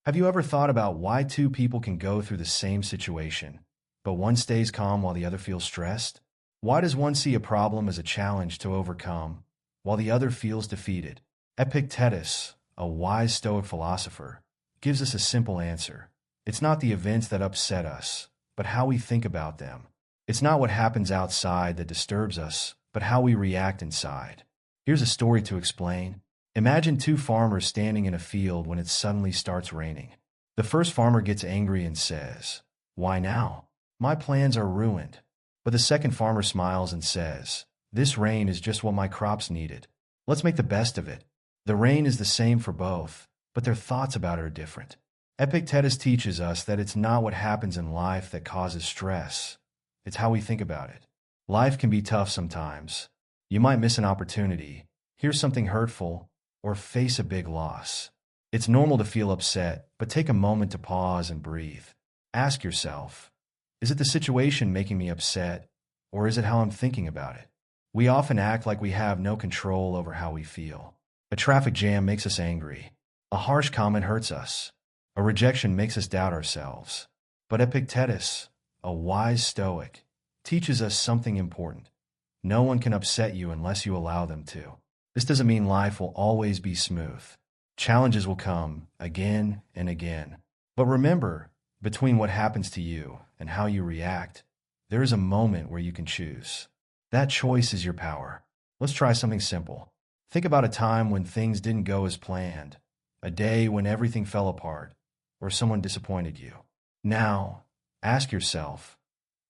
Have you ever thought about why two people can go through the same situation, but one stays calm while the other feels stressed? Why does one see a problem as a challenge to overcome, while the other feels defeated? Epictetus, a wise Stoic philosopher, gives us a simple answer. It's not the events that upset us, but how we think about them. It's not what happens outside that disturbs us, but how we react inside. Here's a story to explain. Imagine two farmers standing in a field when it suddenly starts raining. The first farmer gets angry and says, "Why now? My plans are ruined." But the second farmer smiles and says, "This rain is just what my crops needed. Let's make the best of it." The rain is the same for both, but their thoughts about it are different. Epictetus teaches us that it's not what happens in life that causes stress. It's how we think about it. Life can be tough sometimes. You might miss an opportunity, hear something hurtful, or face a big loss. It's normal to feel upset, but take a moment to pause and breathe. Ask yourself, is it the situation making me upset, or is it how I'm thinking about it? We often act like we have no control over how we feel. A traffic jam makes us angry. A harsh comment hurts us. A rejection makes us doubt ourselves. But Epictetus, a wise Stoic, teaches us something important. No one can upset you unless you allow them to. This doesn't mean life will always be smooth. Challenges will come again and again. But remember, between what happens to you and how you react, there is a moment where you can choose. That choice is your power. Let's try something simple. Think about a time when things didn't go as planned, a day when everything fell apart, or someone disappointed you. Now, ask yourself,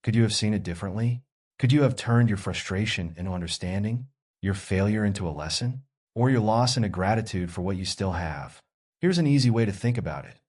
could you have seen it differently? Could you have turned your frustration into understanding? Your failure into a lesson, or your loss into gratitude for what you still have? Here's an easy way to think about it.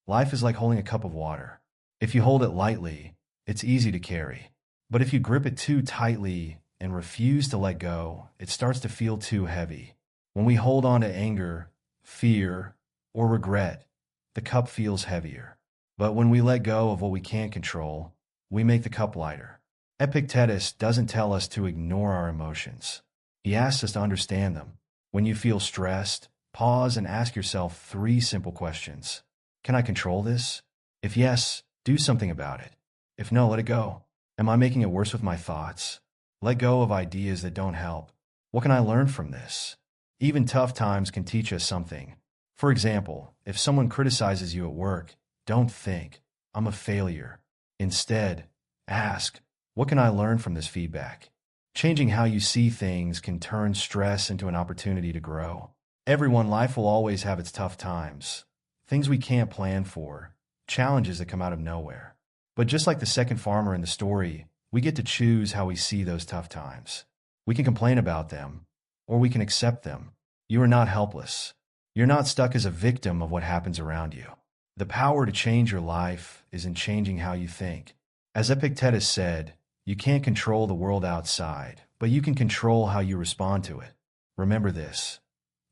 Life is like holding a cup of water. If you hold it lightly, it's easy to carry. But if you grip it too tightly and refuse to let go, it starts to feel too heavy. When we hold on to anger, fear, or regret, the cup feels heavier. But when we let go of what we can't control, we make the cup lighter. Epictetus doesn't tell us to ignore our emotions. He asks us to understand them. When you feel stressed, pause and ask yourself 3 simple questions. Can I control this? If yes, do something about it. If no, let it go. Am I making it worse with my thoughts? Let go of ideas that don't help. What can I learn from this? Even tough times can teach us something. For example, if someone criticizes you at work, don't think, "I'm a failure." Instead, ask, "What can I learn from this feedback?" Changing how you see things can turn stress into an opportunity to grow. Life will always have its tough times. Things we can't plan for, challenges that come out of nowhere. But just like the second farmer in the story, we get to choose how we see those tough times. We can complain about them, or we can accept them. You are not helpless. You're not stuck as a victim of what happens around you. The power to change your life is in changing how you think. As Epictetus said, you can't control the world outside, but you can control how you respond to it. Remember this.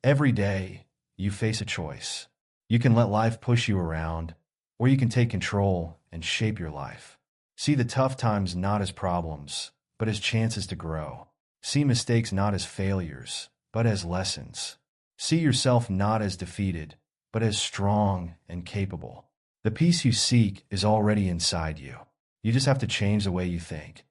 Every day, you face a choice. You can let life push you around, or you can take control and shape your life. See the tough times not as problems, but as chances to grow. See mistakes not as failures, but as lessons. See yourself not as defeated, but as strong and capable. The peace you seek is already inside you. You just have to change the way you think.